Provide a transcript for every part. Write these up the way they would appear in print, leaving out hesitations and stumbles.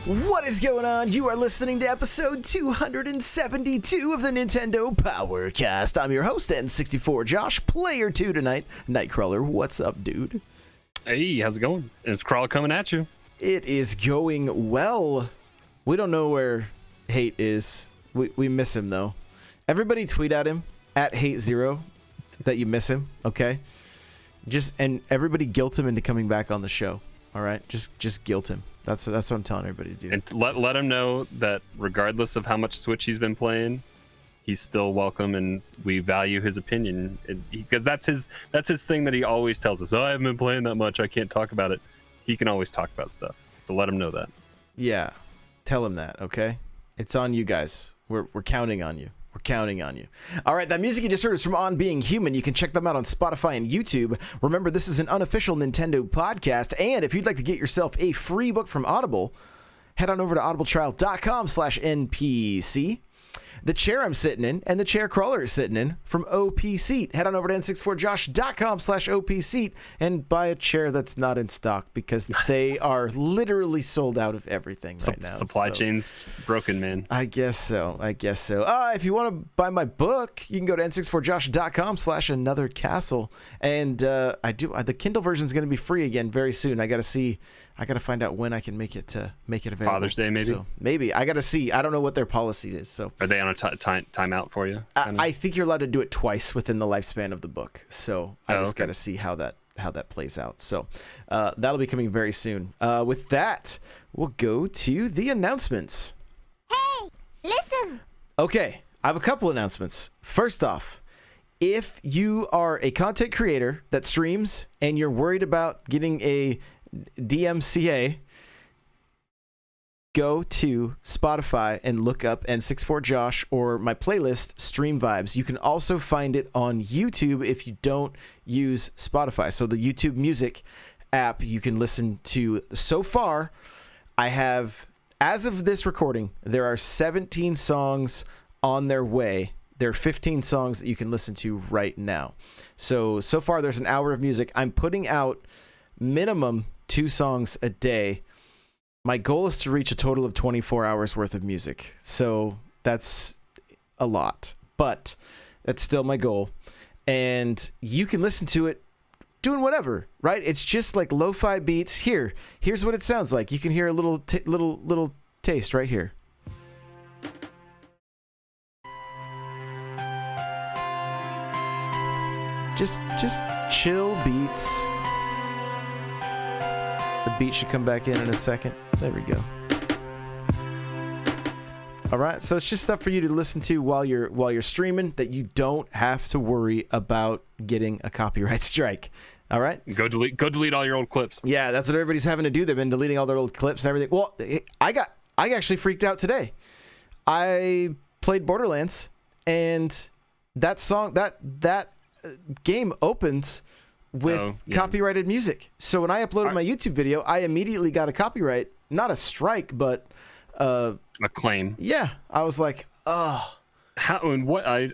What is going on? You are listening to episode 272 of the Nintendo Powercast. I'm your host, N64 Josh, player 2 tonight. Nightcrawler, what's up, dude? Hey, how's it going? It's Crawl coming at you. It is going well. We don't know where Hate is. We miss him, though. Everybody tweet at him, at Hate0, that you miss him, okay? And everybody guilt him into coming back on the show, all right? Just guilt him. That's what I'm telling everybody to do. And let him know that regardless of how much Switch he's been playing, he's still welcome, and we value his opinion. Because that's his thing that he always tells us. Oh, I haven't been playing that much. I can't talk about it. He can always talk about stuff. So let him know that. Yeah, tell him that. Okay, it's on you guys. We're counting on you. We're counting on you. All right, that music you just heard is from On Being Human. You can check them out on Spotify and YouTube. Remember, this is an unofficial Nintendo podcast, and if you'd like to get yourself a free book from Audible, head on over to audibletrial.com/NPC. The chair I'm sitting in and the chair Crawler is sitting in from OP Seat. Head on over to n64josh.com/OP Seat and buy a chair that's not in stock because they are literally sold out of everything right now. Supply chain's broken, man. I guess so. If you want to buy my book, you can go to n64josh.com/anothercastle. And the Kindle version is going to be free again very soon. I got to find out when I can make it available. Father's Day, maybe? So maybe. I got to see. I don't know what their policy is. So are they on a timeout for you? I think you're allowed to do it twice within the lifespan of the book. So I just got to see how that plays out. So that'll be coming very soon. With that, we'll go to the announcements. Hey, listen. Okay, I have a couple announcements. First off, if you are a content creator that streams and you're worried about getting a DMCA, go to Spotify and look up N64Josh or my playlist Stream Vibes. You can also find it on YouTube if you don't use Spotify. So the YouTube Music app you can listen to. So far, I have, as of this recording, there are 17 songs on their way. There are 15 songs that you can listen to right now. So far there's an hour of music. I'm putting out minimum 2 songs a day. My goal is to reach a total of 24 hours worth of music. So that's a lot, but that's still my goal. And you can listen to it doing whatever, right? It's just like lo-fi beats. Here's what it sounds like. You can hear a little taste right here. Just chill beats. The beat should come back in a second. There we go. All right, so it's just stuff for you to listen to while you're streaming that you don't have to worry about getting a copyright strike. All right? Go delete all your old clips. Yeah, that's what everybody's having to do. They've been deleting all their old clips and everything. Well, I actually freaked out today. I played Borderlands, and that song that game opens with copyrighted music. So when I uploaded my YouTube video, I immediately got a copyright, not a strike, but a claim. Yeah, I was like, oh. How and what? I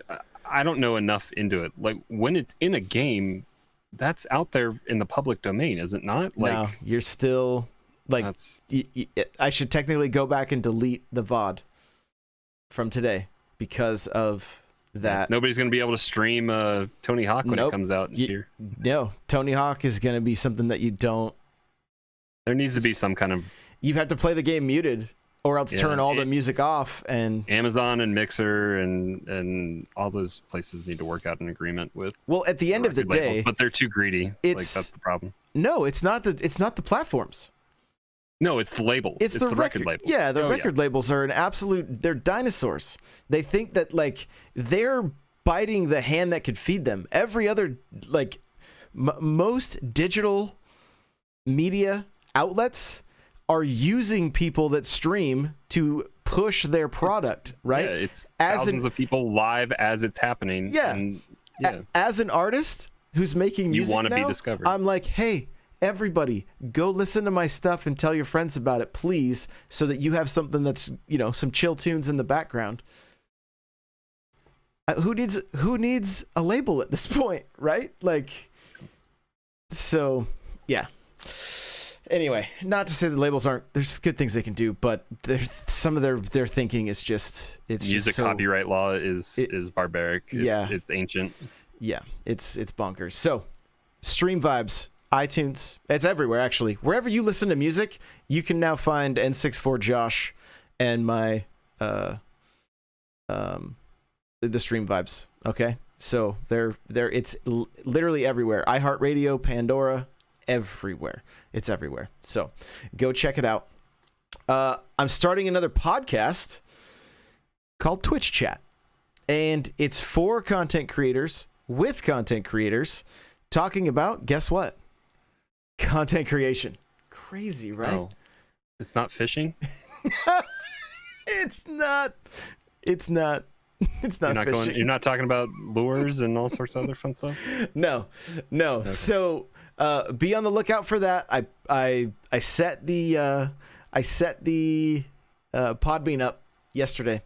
don't know enough into it. Like, when it's in a game, that's out there in the public domain, is it not? Like, no, you're still like. I should technically go back and delete the VOD from today because of that. Nobody's going to be able to stream Tony Hawk when it comes out here. No, Tony Hawk is going to be something that you don't. There needs to be some kind of. You have to play the game muted, or else turn all the music off. And Amazon and Mixer and all those places need to work out an agreement with. Well, at the end of the day, but they're too greedy. That's the problem. No, it's not the platforms. No, it's the labels. It's the record labels. Yeah, the record labels are they're dinosaurs. They think that, like, they're biting the hand that could feed them. Every other, like, most digital media outlets are using people that stream to push their product, right? Yeah, it's thousands of people live as it's happening. Yeah. And, as an artist who's making music, you want to be discovered. I'm like, hey, everybody, go listen to my stuff and tell your friends about it, please, so that you have something that's, some chill tunes in the background. Who needs a label at this point, right? Like, so, yeah. Anyway, not to say the labels aren't. There's good things they can do, but some of their thinking is just Music copyright law is barbaric. It's ancient. Yeah, it's bonkers. So, Stream Vibes, iTunes, it's everywhere actually. Wherever you listen to music, you can now find N64 Josh and my the Stream Vibes. Okay, so they're it's literally everywhere. iHeartRadio, Pandora, everywhere. It's everywhere. So go check it out. I'm starting another podcast called Twitch Chat, and it's for content creators with content creators talking about, guess what? Content creation. Crazy, right? Oh, it's not fishing? It's not fishing. You're not talking about lures and all sorts of other fun stuff? No. Okay. So be on the lookout for that. I set the Podbean up yesterday,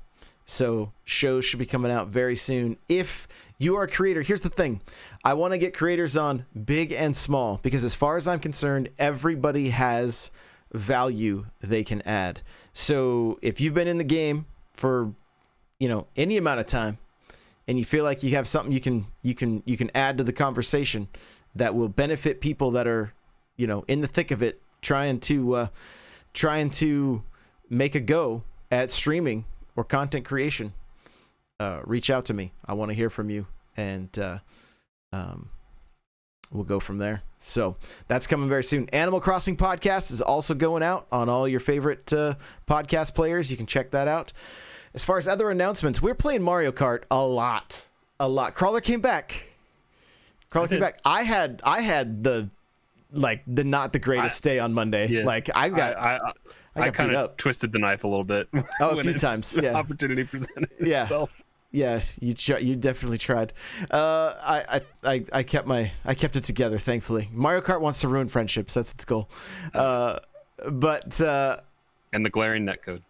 so shows should be coming out very soon. If you are a creator, here's the thing: I want to get creators on, big and small, because as far as I'm concerned, everybody has value they can add. So if you've been in the game for any amount of time, and you feel like you have something you can add to the conversation that will benefit people that are in the thick of it, trying to make a go at streaming or content creation, reach out to me. I want to hear from you, and we'll go from there. So that's coming very soon. Animal Crossing podcast is also going out on all your favorite podcast players. You can check that out. As far as other announcements, we're playing Mario Kart a lot. Crawler came back. I had the not the greatest day on Monday. Yeah. I kind of twisted the knife a little bit. Oh, a few times. Yeah. Opportunity presented itself. Yeah, you definitely tried. I kept it together, thankfully. Mario Kart wants to ruin friendships. That's its goal. And the glaring netcode.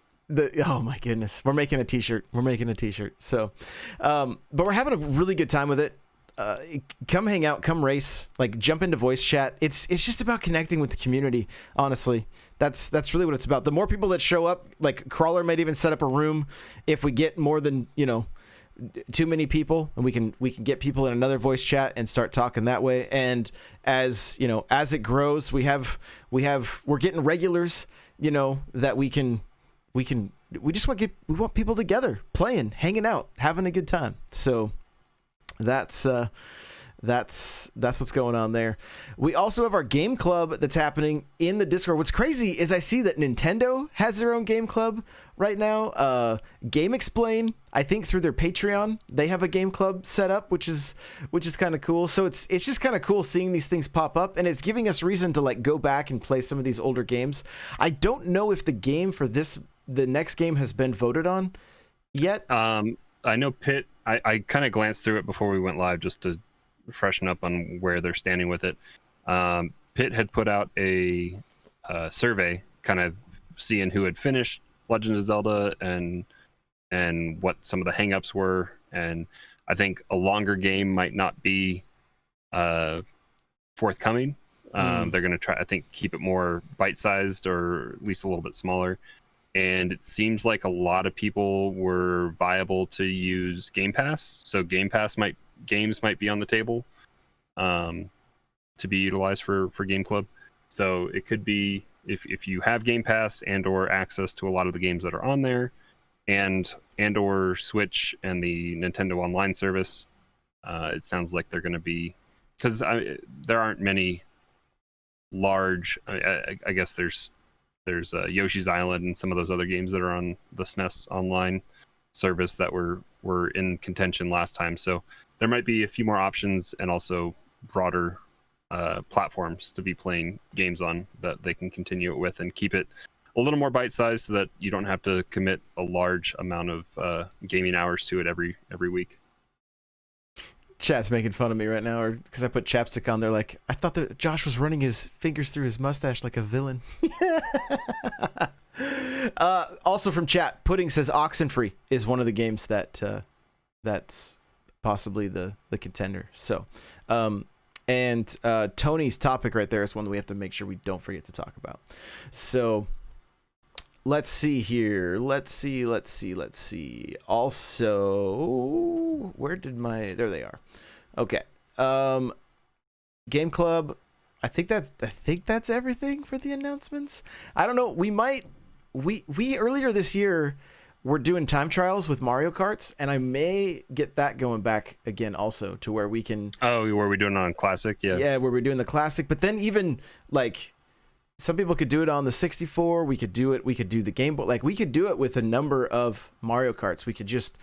Oh my goodness, we're making a t-shirt. So, but we're having a really good time with it. Come hang out, come race, jump into voice chat. It's just about connecting with the community. Honestly, that's really what it's about. The more people that show up, Crawler might even set up a room if we get more than too many people, and we can get people in another voice chat and start talking that way. And as as it grows, we're getting regulars, that we just want people together, playing, hanging out, having a good time. So that's what's going on there. We also have our game club that's happening in the Discord. What's crazy is I see that Nintendo has their own game club right now. Game Explain, I think through their Patreon, they have a game club set up, which is kind of cool. So it's just kind of cool seeing these things pop up, and it's giving us reason to go back and play some of these older games. I don't know if the game for the next game has been voted on yet. I know Pitt, I kind of glanced through it before we went live just to freshen up on where they're standing with it. Pitt had put out a survey kind of seeing who had finished Legend of Zelda and what some of the hangups were, and I think a longer game might not be forthcoming. They're going to try, I think, keep it more bite-sized or at least a little bit smaller. And it seems like a lot of people were viable to use Game Pass. So Game Pass games might be on the table to be utilized for Game Club. So it could be if you have Game Pass and or access to a lot of the games that are on there, and or Switch and the Nintendo Online service, it sounds like they're going to be, because there aren't many large. I guess there's Yoshi's Island and some of those other games that are on the SNES Online service that were in contention last time. So there might be a few more options and also broader platforms to be playing games on that they can continue it with and keep it a little more bite-sized so that you don't have to commit a large amount of gaming hours to it every week. Chat's making fun of me right now, or because I put chapstick on. They're like, I thought that Josh was running his fingers through his mustache like a villain. Also from chat, Pudding says Oxenfree is one of the games that's possibly the contender. So And Tony's topic right there is one that we have to make sure we don't forget to talk about. So let's see here. Let's see. Also, where did there they are. Okay. Game Club. I think that's everything for the announcements. I don't know. We earlier this year were doing time trials with Mario Karts, and I may get that going back again also to where we can. Oh, were we doing it on Classic? Yeah. Yeah, where we're doing the Classic, but then even like some people could do it on the 64. We could do the Game Boy. Like we could do it with a number of Mario Karts. We could just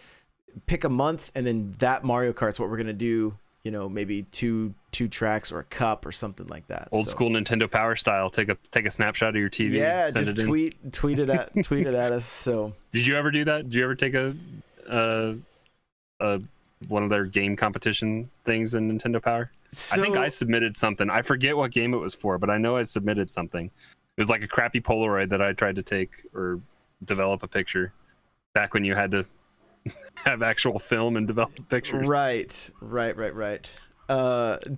pick a month, and then that Mario Kart's what we're gonna do. You know, maybe two tracks or a cup or something like that. Old school Nintendo Power style. Take a snapshap of your TV. Yeah, just tweet it at us. So did you ever do that? Did you ever take a one of their game competition things in Nintendo Power? I think I submitted something. I forget what game it was for, but I know I submitted something. It was like a crappy Polaroid that I tried to take or develop a picture back when you had to have actual film and develop pictures. Right.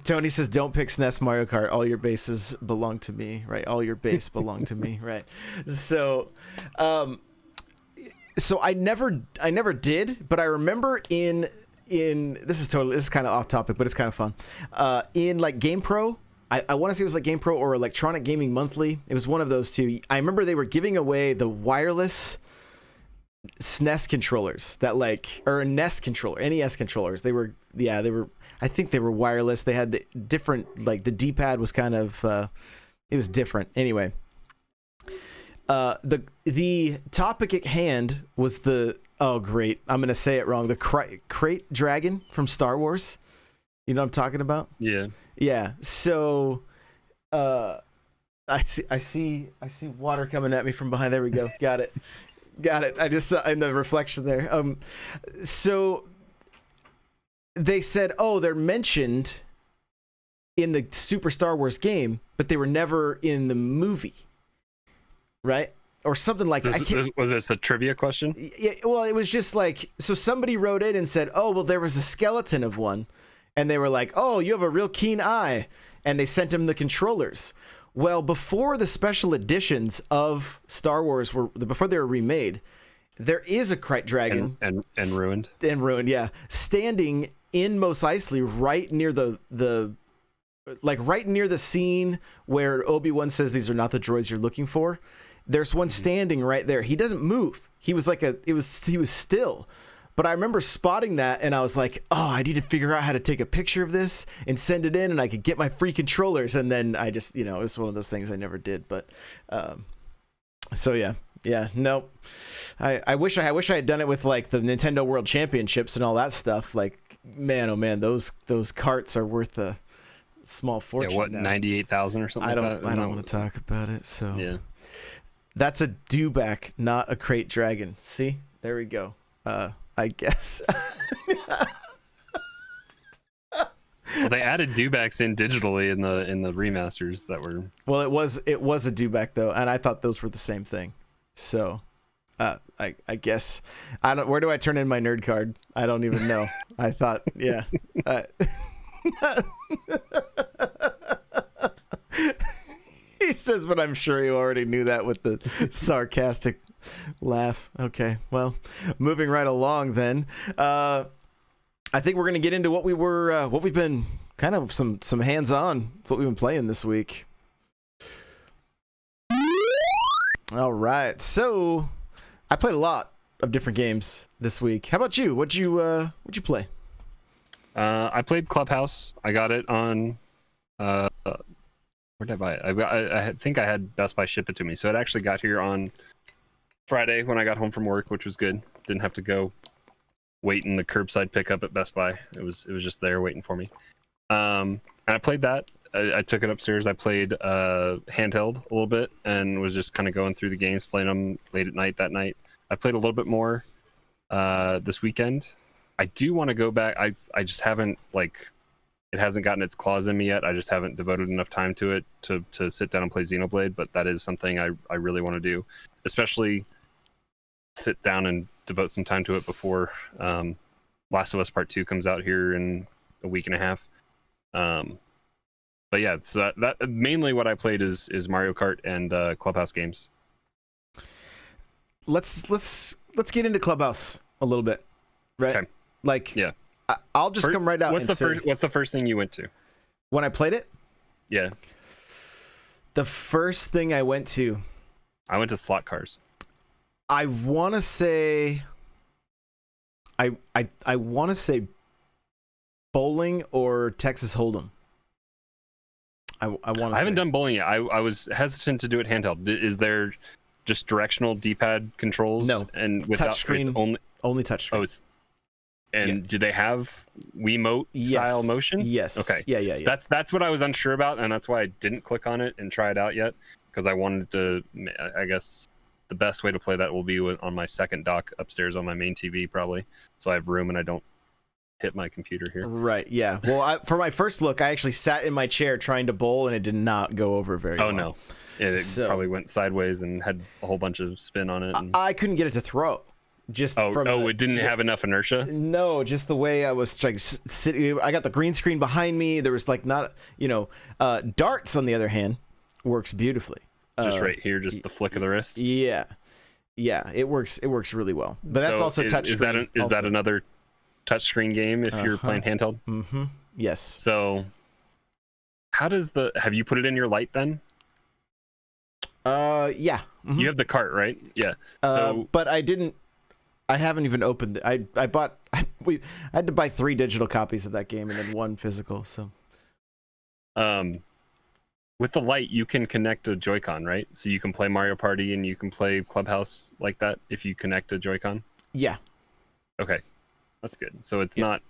Tony says, "Don't pick SNES Mario Kart. All your bases belong to me." Right. All your base belong to me. Right. So, I never did, but I remember in this is kind of off topic, but it's kind of fun. In like GamePro. I want to say it was like GamePro or Electronic Gaming Monthly. It was one of those two. I remember they were giving away the wireless SNES controllers that or a NES controller, NES controllers. They were I think they were wireless. They had the different, like the D-pad was kind of it was different. Anyway, the topic at hand was oh great, I'm gonna say it wrong, the crate dragon from Star Wars. You know what I'm talking about? Yeah. So I see water coming at me from behind. There we go. Got it. I just saw in the reflection there. So they said, oh, they're mentioned in the Super Star Wars game, but they were never in the movie, right? Or something like that. Was this a trivia question? Yeah. Well, it was just like, so somebody wrote in and said, oh, well, there was a skeleton of one, and they were like, oh, you have a real keen eye, and they sent him the controllers. Well, before the special editions of Star Wars before they were remade, there is a Krayt Dragon and ruined. And ruined, yeah, standing in Mos Eisley right near right near the scene where Obi-Wan says these are not the droids you're looking for. There's one standing right there. He doesn't move. He was he was still. But I remember spotting that, and I was like, oh, I need to figure out how to take a picture of this and send it in, and I could get my free controllers. And then I just, it was one of those things I never did. But so yeah, nope. I wish I had done it with like the Nintendo World Championships and all that stuff. Like, man, oh man, those carts are worth a small fortune. Yeah, what, 98,000 or something? I don't want to talk about it. So yeah, that's a dewback, not a Krayt Dragon. See, there we go. I guess. Well, they added dewbacks in digitally in the remasters that were. Well, it was a dewback though, and I thought those were the same thing. So, I guess I don't. Where do I turn in my nerd card? I don't even know. I thought, yeah. He says, but I'm sure you already knew that with the sarcastic laugh. Okay, well, moving right along then. I think we're gonna get into what we've been kind of some hands-on, what we've been playing this week. All right, so I played a lot of different games this week. How about you? What'd you play? I played Clubhouse. I got it on. Where did I buy it? I think I had Best Buy ship it to me, so it actually got here on Friday when I got home from work, which was good. Didn't have to go wait in the curbside pickup at Best Buy. It was just there waiting for me. And I played that. I took it upstairs. I played handheld a little bit and was just kind of going through the games, playing them late at night that night. I played a little bit more this weekend. I do want to go back. I just haven't, it hasn't gotten its claws in me yet. I just haven't devoted enough time to it to sit down and play Xenoblade, but that is something I really want to do, especially sit down and devote some time to it before Last of Us Part 2 comes out here in a week and a half. But yeah, it's that mainly what I played is Mario Kart and Clubhouse games. Let's get into Clubhouse a little bit, right? Okay. Like, Yeah. I'll just come right out. What's the first thing you went to? When I played it? Yeah. The first thing I went to slot cars. I want to say I want to say bowling or Texas Hold'em. I want to. I haven't done bowling yet. I was hesitant to do it handheld. Is there just directional D-pad controls? No, and without touchscreen. Only touchscreen. Oh, do they have Wiimote style motion? Yes. Okay. Yeah. That's what I was unsure about, and that's why I didn't click on it and try it out yet, because I wanted to. I guess the best way to play that will be on my second dock upstairs on my main TV, probably, so I have room and I don't hit my computer here. Right. Yeah. Well, for my first look, I actually sat in my chair trying to bowl, and it did not go over very well. Oh no. It probably went sideways and had a whole bunch of spin on it. I couldn't get it to throw. Just it didn't have enough inertia. No, just the way I was like sitting. I got the green screen behind me. There was like not, darts on the other hand works beautifully. Just right here, just the flick of the wrist. Yeah, it works. It works really well. But that's also touch. Is that another touchscreen game if you're playing handheld? Mm-hmm. Yes. So, have you put it in your light then? Yeah. Mm-hmm. You have the cart, right? Yeah. But I haven't even opened it. I had to buy 3 digital copies of that game and then 1 physical. So, with the light, you can connect a Joy-Con, right? So you can play Mario Party and you can play Clubhouse like that if you connect a Joy-Con. Yeah. Okay, that's good. So it's not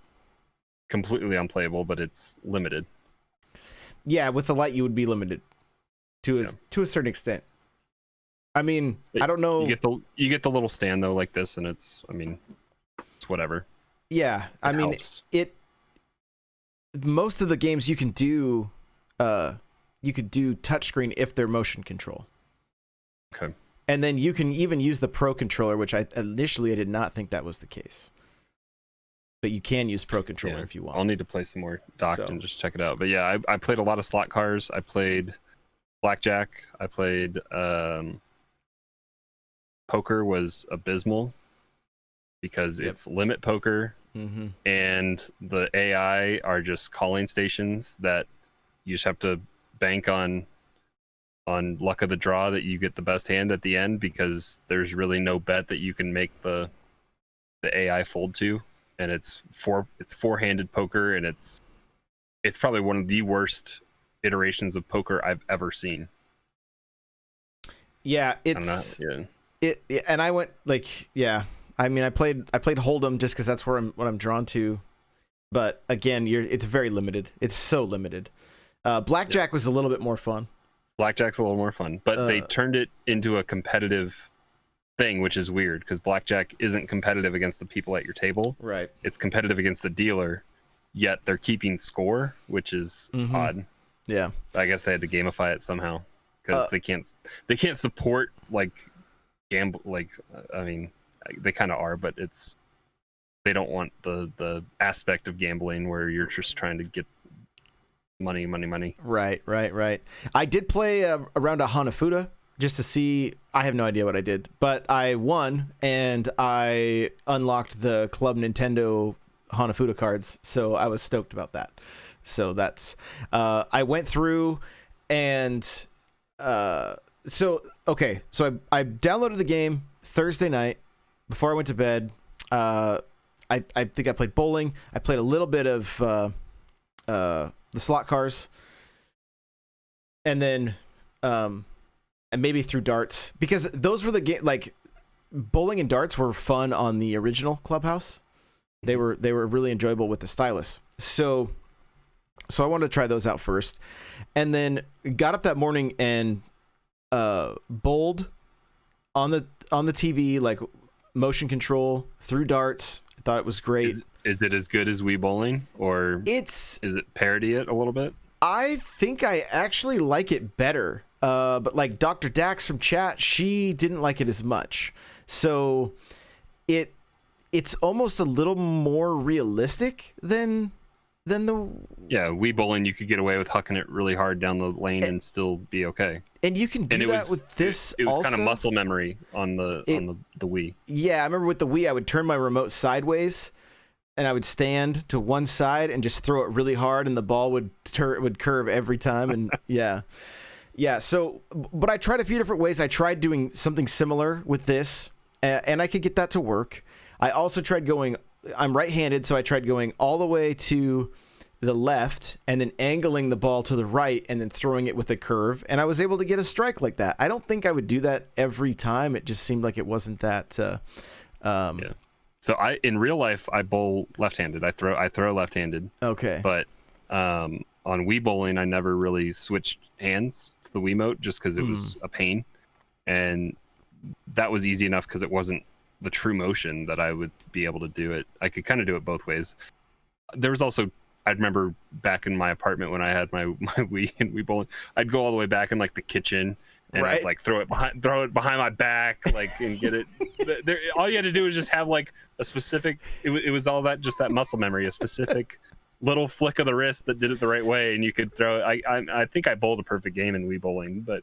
completely unplayable, but it's limited. Yeah, with the light, you would be limited to a certain extent. I mean, I don't know. You get the little stand though, like this, and it's whatever. Yeah, I mean, most of the games you can do touchscreen if they're motion control. Okay. And then you can even use the Pro controller, which I did not think that was the case. But you can use Pro controller if you want. I'll need to play some more docked and just check it out. But yeah, I played a lot of slot cars. I played blackjack. I played poker was abysmal because it's limit poker, and the AI are just calling stations that you just have to bank on luck of the draw that you get the best hand at the end, because there's really no bet that you can make the AI fold to, and it's four-handed poker, and it's probably one of the worst iterations of poker I've ever seen. Yeah, and I went I mean, I played Hold'em just because that's what I'm drawn to, but again, it's very limited. It's so limited. Blackjack was a little bit more fun. Blackjack's a little more fun, but they turned it into a competitive thing, which is weird because blackjack isn't competitive against the people at your table. Right. It's competitive against the dealer, yet they're keeping score, which is odd. Yeah. I guess they had to gamify it somehow because they can't support like gamble. Like, I mean, they kind of are, but they don't want the aspect of gambling where you're just trying to get money. Right. I did play around a Hanafuda just to see. I have no idea what I did, but I won and I unlocked the Club Nintendo Hanafuda cards, so I was stoked about that. So that's I went through and so I downloaded the game Thursday night before I went to bed. I think I played bowling. I played a little bit of the slot cars, and then and maybe through darts, because those were the game. Like bowling and darts were fun on the original Clubhouse. They were really enjoyable with the stylus. So I wanted to try those out first, and then got up that morning and bowled on the TV, like motion control through darts. I thought it was great. Is it as good as Wii Bowling, or is it parody it a little bit? I think I actually like it better. But like Dr. Dax from chat, she didn't like it as much. So it's almost a little more realistic than than the. Yeah, Wii Bowling, you could get away with hucking it really hard down the lane and still be okay. And you can do that with this. It was also. kind of muscle memory on the Wii. Yeah, I remember with the Wii, I would turn my remote sideways, and I would stand to one side and just throw it really hard, and the ball would curve every time. And yeah. So, but I tried a few different ways. I tried doing something similar with this, and I could get that to work. I also tried going. I'm right-handed, so I tried going all the way to the left and then angling the ball to the right and then throwing it with a curve, and I was able to get a strike like that. I don't think I would do that every time. It just seemed like it wasn't that. Yeah. So in real life I bowl left-handed. I throw left-handed. Okay. But on Wii Bowling I never really switched hands to the Wiimote just because it was a pain, and that was easy enough because it wasn't the true motion that I would be able to do it. I could kind of do it both ways. There was also, I remember back in my apartment when I had my Wii and Wii Bowling, I'd go all the way back in like the kitchen and right. I'd like throw it behind my back, like, and get it. All you had to do was just have like a specific. It was all that, just that muscle memory, a specific little flick of the wrist that did it the right way, and you could throw it. I think I bowled a perfect game in Wii Bowling, but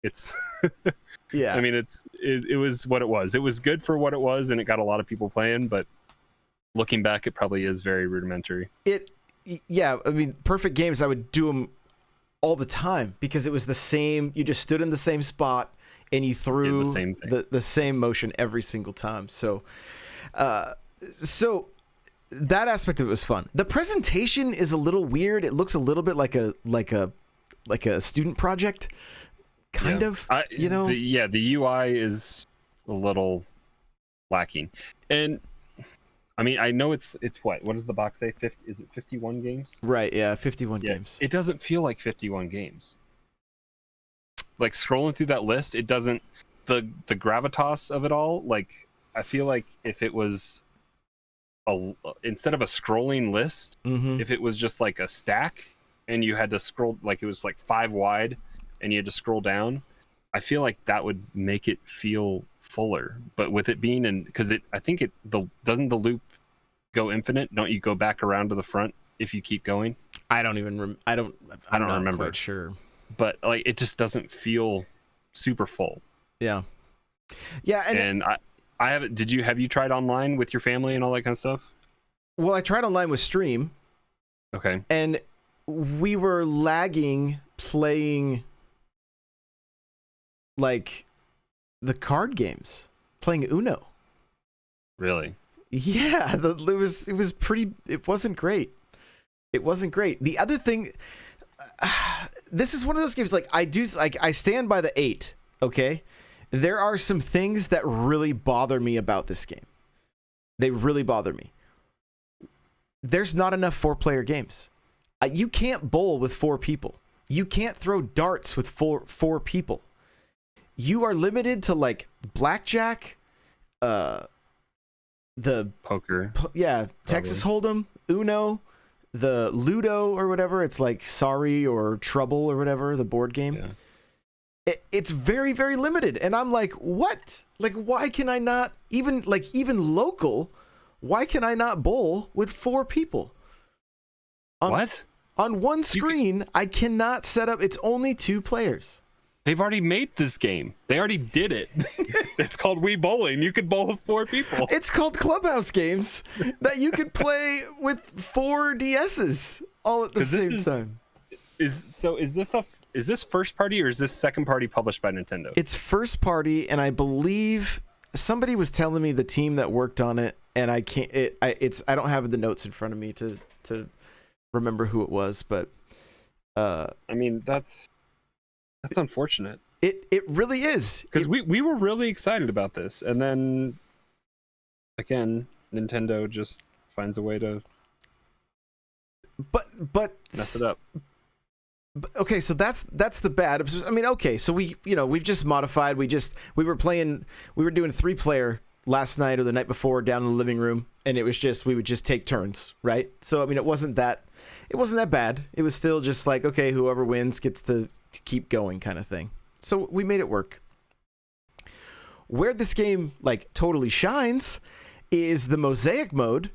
it's. Yeah. I mean, it was what it was. It was good for what it was, and it got a lot of people playing. But looking back, it probably is very rudimentary. Yeah. I mean, perfect games. I would do them all the time because it was the same. You just stood in the same spot and you threw the same thing. the same motion every single time. So that aspect of it was fun. The presentation is a little weird. It looks a little bit like a student project. Kind of, you know. The UI is a little lacking, and I mean, I know it's what does the box say? Is it 51 games? Right. Yeah, 51 games. It doesn't feel like 51 games. Like scrolling through that list, it doesn't. The gravitas of it all. Like I feel like if it was instead of a scrolling list, if it was just like a stack, and you had to scroll, like it was like 5 wide. And you had to scroll down, I feel like that would make it feel fuller. But with it being because I think doesn't the loop go infinite? Don't you go back around to the front if you keep going? I don't even. I don't remember. Quite sure. But like, it just doesn't feel super full. Yeah. Yeah, and I haven't. Have you tried online with your family and all that kind of stuff? Well, I tried online with Stream. Okay. And we were lagging playing. Like the card games, playing Uno. Really? Yeah, it wasn't great. It wasn't great. The other thing, this is one of those games, like I stand by the 8, okay? There are some things that really bother me about this game. They really bother me. There's not enough 4-player games. You can't bowl with 4 people. You can't throw darts with four people. You are limited to like blackjack, the poker, Texas Hold'em, Uno, the Ludo or whatever. It's like Sorry or Trouble or whatever, the board game. Yeah. It's very, very limited, and I'm like, what? Like, why can I not even local? Why can I not bowl with 4 people? What? On one screen, I cannot set up. It's only 2 players. They've already made this game. They already did it. It's called Wii Bowling. You could bowl with 4 people. It's called Clubhouse Games that you could play with 4 DSs all at the same time. Is this first party or is this second party published by Nintendo? It's first party, and I believe somebody was telling me the team that worked on it, and I can't. I don't have the notes in front of me to remember who it was, but I mean that's unfortunate. It really is, because we were really excited about this, and then again Nintendo just finds a way to but mess it up. Okay, so that's the bad. I mean, okay, so we've just modified. We were doing 3-player last night or the night before down in the living room, and it was just we would just take turns, right? So I mean, it wasn't that bad. It was still just like, okay, whoever wins gets to keep going kind of thing. So we made it work. Where this game like totally shines is the Mosaic Mode,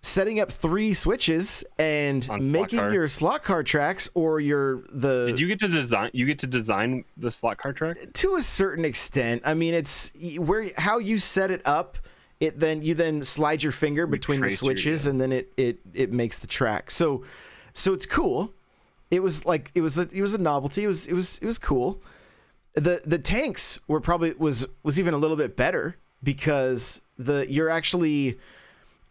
setting up 3 switches and On making slot car. your slot car tracks or Did you get to design? You get to design the slot car track? to a certain extent. I mean, it's how you set it up. You then slide your finger between the trace switches, and then it makes the track. So it's cool. It was a novelty. It was cool. The tanks were probably was even a little bit better because you're actually,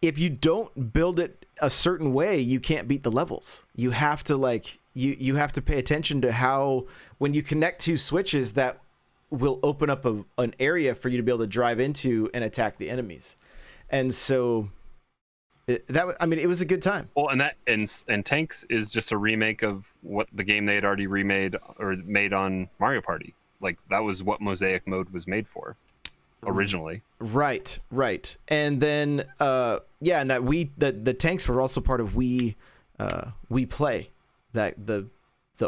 if you don't build it a certain way, you can't beat the levels. You have to you have to pay attention to how, when you connect 2 switches, that will open up an area for you to be able to drive into and attack the enemies. And so it was a good time. Well, and Tanks is just a remake of what the game they had already remade or made on Mario Party. Like, that was what Mosaic Mode was made for originally. Right. And then and the tanks were also part of We Play, that the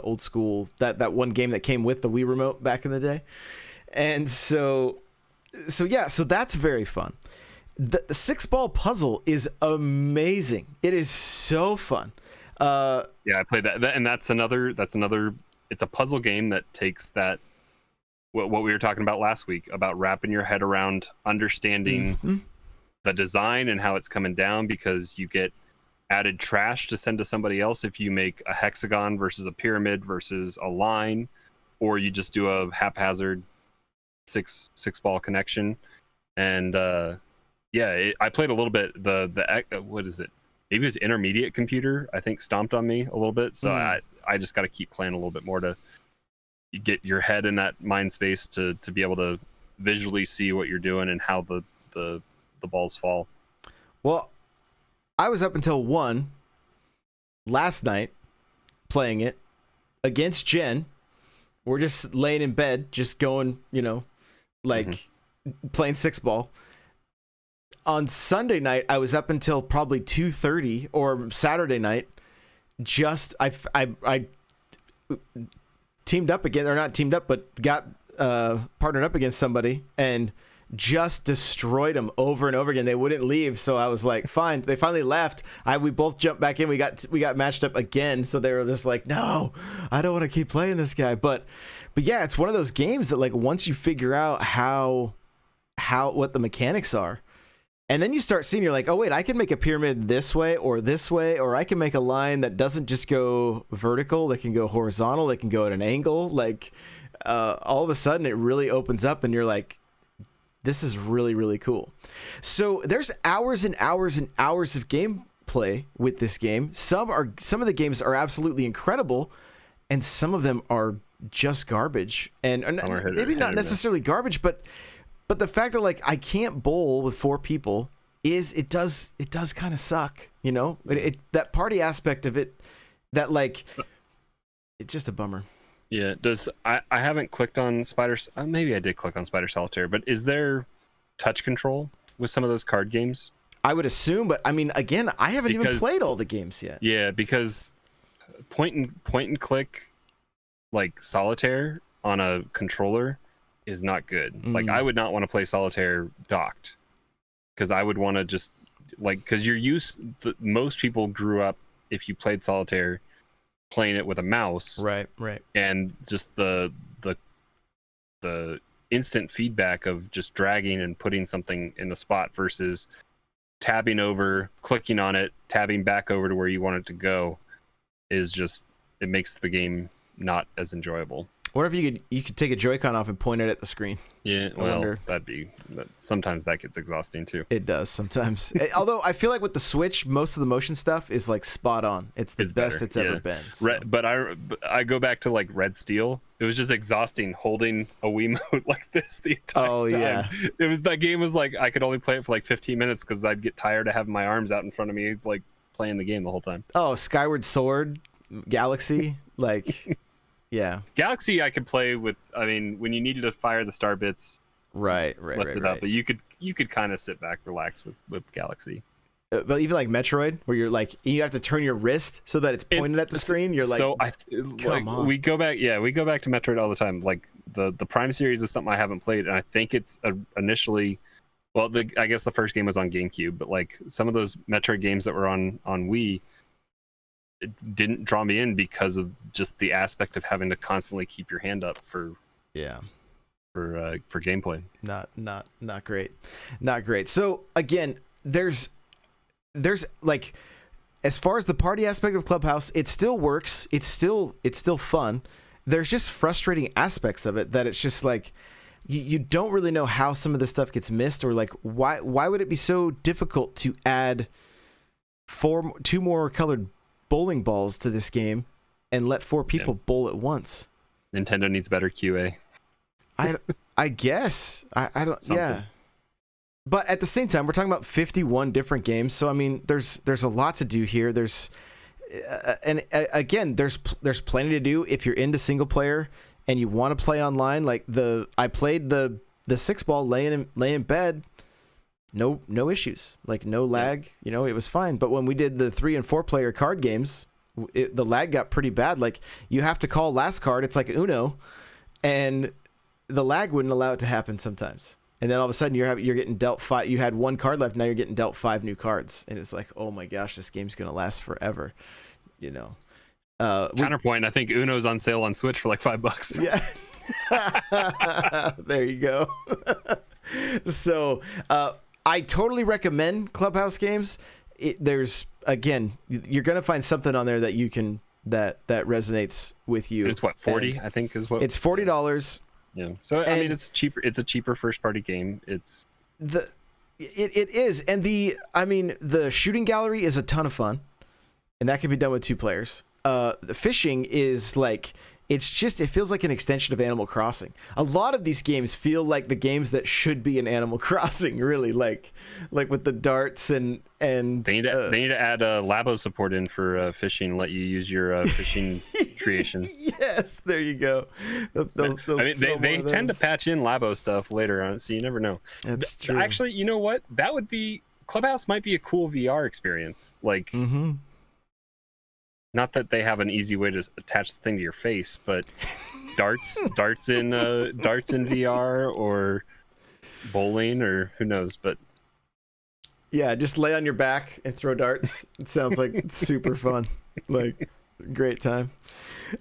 old school, that one game that came with the Wii remote back in the day. And so that's very fun. The 6-ball puzzle is amazing. It is so fun. Yeah, I played that, and that's another. It's a puzzle game that takes that, what we were talking about last week, about wrapping your head around understanding the design and how it's coming down, because you get added trash to send to somebody else if you make a hexagon versus a pyramid versus a line, or you just do a haphazard six ball connection. And I played a little bit. The what is it? Maybe it was intermediate computer, I think, stomped on me a little bit. So I just got to keep playing a little bit more to get your head in that mind space to be able to visually see what you're doing and how the balls fall. Well, I was up until 1 last night playing it against Jen. We're just laying in bed, just going, playing 6-ball. On Sunday night, I was up until probably 2:30, or Saturday night. Just I teamed up again, or not teamed up, but got partnered up against somebody and just destroyed them over and over again. They wouldn't leave, so I was like, fine. They finally left. We both jumped back in. We got matched up again, so they were just like, no, I don't want to keep playing this guy. But yeah, it's one of those games that, like, once you figure out what the mechanics are, and then you start seeing, you're like, oh wait, I can make a pyramid this way, or I can make a line that doesn't just go vertical, that can go horizontal, that can go at an angle. Like, all of a sudden it really opens up and you're like, this is really, really cool. So there's hours and hours and hours of gameplay with this game. Some of the games are absolutely incredible, and some of them are just garbage. And maybe not necessarily garbage, but the fact that, like, I can't bowl with 4 people it does kind of suck, that party aspect of it, that, like, it's just a bummer. Yeah, I haven't clicked on maybe I did click on Spider Solitaire, but is there touch control with some of those card games? I would assume, but I mean, again, I haven't even played all the games yet. Yeah, because point and click, like Solitaire on a controller, is not good. Like, I would not want to play Solitaire docked, because I would want to just, like, because most people grew up, if you played Solitaire, playing it with a mouse, right, and just the instant feedback of just dragging and putting something in a spot versus tabbing over, clicking on it, tabbing back over to where you want it to go, is just, it makes the game not as enjoyable. What if you could take a Joy-Con off and point it at the screen? Yeah, well, sometimes that gets exhausting too. It does sometimes. Although I feel like with the Switch, most of the motion stuff is, like, spot on. It's the best it's ever been. So. But I go back to, like, Red Steel. It was just exhausting holding a Wiimote like this the entire time. Yeah. That game was like, I could only play it for like 15 minutes because I'd get tired of having my arms out in front of me, like, playing the game the whole time. Oh, Skyward Sword, Galaxy, like. Yeah, Galaxy I could play with. I mean, when you needed to fire the star bits, right. Up, but you could kind of sit back, relax with Galaxy. But even like Metroid, where you're like, you have to turn your wrist so that it's pointed at the screen. You're like, so come on. We go back to Metroid all the time. Like, the Prime series is something I haven't played, and I think it's initially Well, I guess the first game was on GameCube, but like some of those Metroid games that were on Wii, it didn't draw me in because of just the aspect of having to constantly keep your hand up for gameplay. Not great. So again, there's like, as far as the party aspect of Clubhouse, it still works. It's still fun. There's just frustrating aspects of it that it's just like you don't really know how some of this stuff gets missed, or like why would it be so difficult to add two more colored bowling balls to this game and let 4 people bowl at once. Nintendo needs better QA. I guess. I don't. Something. Yeah. But at the same time, we're talking about 51 different games, so I mean, there's a lot to do here. There's again, there's plenty to do if you're into single player and you want to play online. Like I played the 6-ball laying in bed. No issues, like no lag, it was fine. But when we did the 3 and 4 player card games, the lag got pretty bad. Like you have to call last card. It's like Uno, and the lag wouldn't allow it to happen sometimes. And then all of a sudden you're getting dealt 5. You had 1 card left. Now you're getting dealt 5 new cards, and it's like, oh my gosh, this game's gonna last forever. Counterpoint. I think Uno's on sale on Switch for like $5. Yeah. There you go. So. I totally recommend Clubhouse games. There's, again, you're gonna find something on there that you can that resonates with you. And it's what, 40? I think is what. It's $40. Yeah. So I mean, it's cheaper. It's a cheaper first party game. It is, and the shooting gallery is a ton of fun, and that can be done with 2 players. The fishing is like. It feels like an extension of Animal Crossing. A lot of these games feel like the games that should be in Animal Crossing, really, like with the darts and they need to add Labo support in for fishing. Let you use your fishing creation. Yes, there you go. They tend to patch in Labo stuff later on, so you never know. That's true. Actually, you know what? That would be Clubhouse. Might be a cool VR experience. Like. Mm-hmm. Not that they have an easy way to attach the thing to your face, but darts in VR, or bowling, or who knows. But yeah, just lay on your back and throw darts. It sounds like it's super fun, like great time.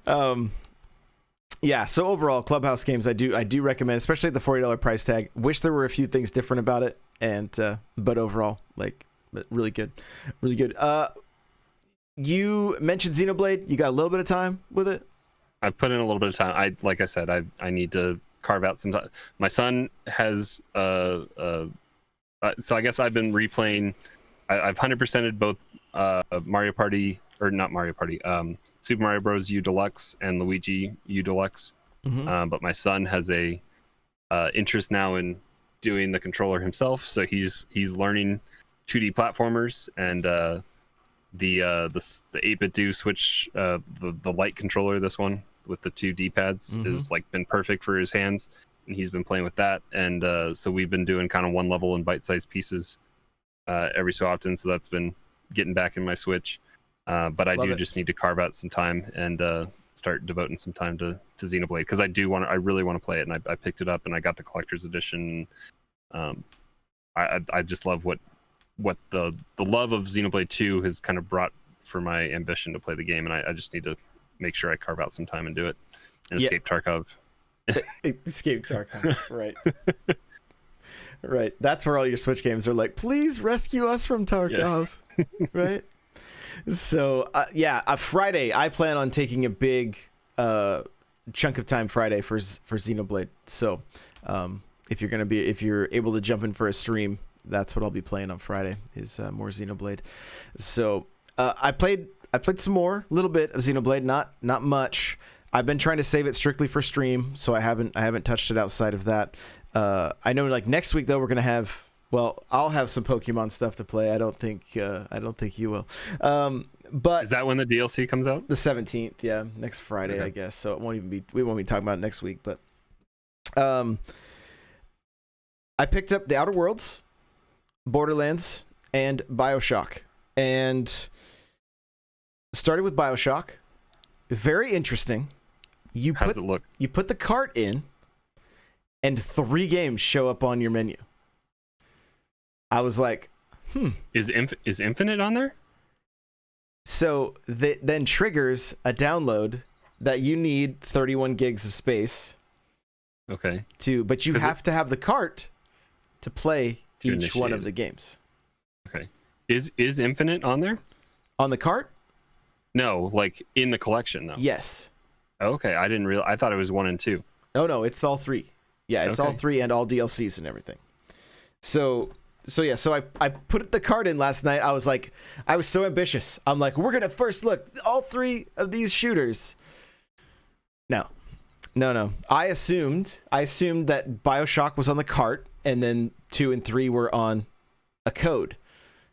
Yeah. So overall, Clubhouse games I do recommend, especially at the $40 price tag. Wish there were a few things different about it, but overall, really good. You mentioned Xenoblade. You got a little bit of time with it? I put in a little bit of time. Like I said, I need to carve out some time. My son has so I guess I've been replaying. I've 100%ed both Mario Party, or not Mario Party, Super Mario Bros. U Deluxe and Luigi U Deluxe. Mm-hmm. But my son has a interest now in doing the controller himself, so he's learning 2D platformers, and the 8-bit do Switch, the light controller, this one with the 2 D-pads, mm-hmm. is like been perfect for his hands, and he's been playing with that. And so we've been doing kind of one level in bite-sized pieces every so often. So that's been getting back in my Switch. But I just need to carve out some time and start devoting some time to Xenoblade, because I really want to play it, and I picked it up and I got the collector's edition. I just love what the love of Xenoblade 2 has kind of brought for my ambition to play the game, and I just need to make sure I carve out some time and do it, and escape Tarkov. Escape Tarkov, right. Right. That's where all your Switch games are like, please rescue us from Tarkov. Yeah. Right? So, Friday, I plan on taking a big chunk of time Friday for Xenoblade. So, if you're able to jump in for a stream, that's what I'll be playing on Friday, is more Xenoblade. So I played some more, a little bit of Xenoblade, not much. I've been trying to save it strictly for stream, so I haven't touched it outside of that. I know, like, next week though, we're gonna have. Well, I'll have some Pokemon stuff to play. I don't think you will. But is that when the DLC comes out? The 17th, yeah, next Friday, okay. I guess. So we won't be talking about it next week. But I picked up The Outer Worlds, Borderlands, and BioShock, and started with BioShock. Very interesting. How does it look? You put the cart in, and 3 games show up on your menu. I was like, Is Infinite on there? So that then triggers a download that you need 31 gigs of space Okay. but you have to have the cart to play each one of the games. Okay. Is Infinite on there? On the cart? No, like in the collection though. Yes. Okay, I didn't realize. I thought it was 1 and 2. No, it's all 3. Yeah, it's all 3 and all DLCs and everything. So I put the card in last night. I was so ambitious. I'm like, we're gonna first look all 3 of these shooters. No. I assumed that BioShock was on the cart, and then 2 and 3 were on a code.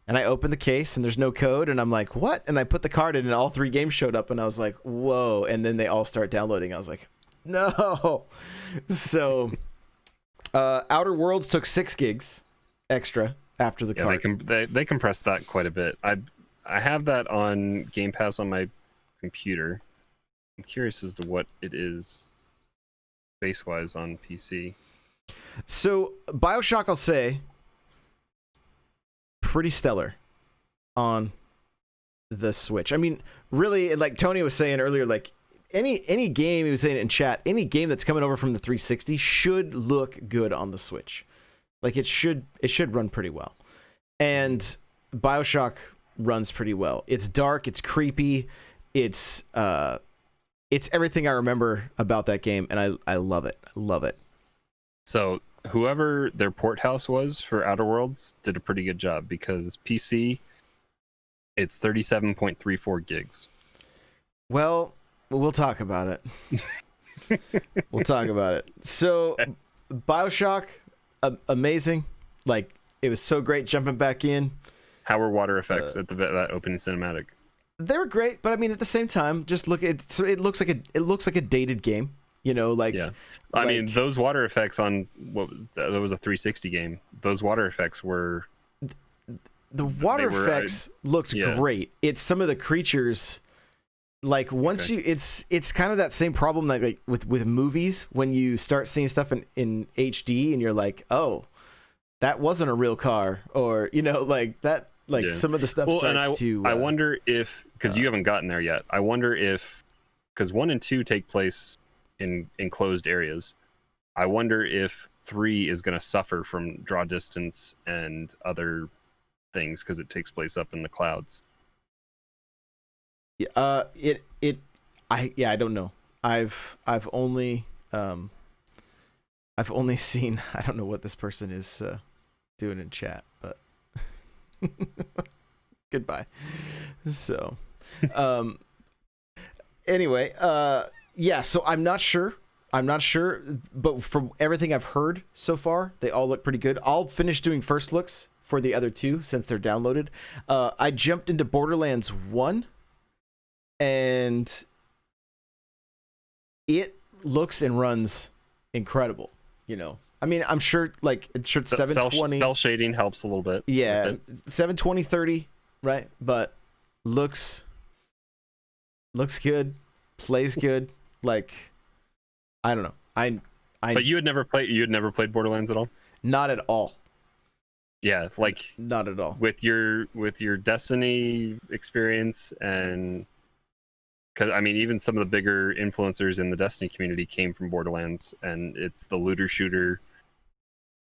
And I opened the case, and there's no code, and I'm like, what? And I put the card in, and all 3 games showed up, and I was like, whoa. And then they all start downloading. I was like, no. So, Outer Worlds took 6 gigs extra after the cart. They compressed that quite a bit. I have that on Game Pass on my computer. I'm curious as to what it is space-wise on PC. So, BioShock, I'll say, pretty stellar on the Switch. I mean, really, like Tony was saying earlier, like any game, he was saying in chat, any game that's coming over from the 360 should look good on the Switch. Like it should run pretty well. And BioShock runs pretty well. It's dark, it's creepy, it's everything I remember about that game, and I love it. I love it. So whoever their port house was for Outer Worlds did a pretty good job, because PC, it's 37.34 gigs. Well, we'll talk about it. We'll talk about it. So, BioShock, amazing. Like, it was so great jumping back in. How were water effects at that opening cinematic? They were great, but I mean, at the same time, just look at it looks like a dated game. You know, like yeah. I mean, those water effects on that was a 360 game. Those water effects were the water effects looked great. It's some of the creatures. Like once it's kind of that same problem like with movies when you start seeing stuff in HD and you're like, oh, that wasn't a real car, or you know, like that, like some of the stuff starts to. I wonder if, because you haven't gotten there yet, I wonder if, because 1 and 2 take place in enclosed areas, I wonder if 3 is going to suffer from draw distance and other things because it takes place up in the clouds. I don't know. I've only seen, I don't know what this person is doing in chat, but goodbye. So anyway, so I'm not sure, but from everything I've heard so far, they all look pretty good. I'll finish doing first looks for the other 2 since they're downloaded. I jumped into Borderlands 1, and it looks and runs incredible. You know, I mean, I'm sure like it's 720. Cell shading helps a little bit. Yeah, 720 30, right? But looks good, plays good. Like, I don't know. But you had never played Borderlands at all? Not at all. Yeah, like not at all. With your Destiny experience, and because I mean, even some of the bigger influencers in the Destiny community came from Borderlands, and it's the looter shooter.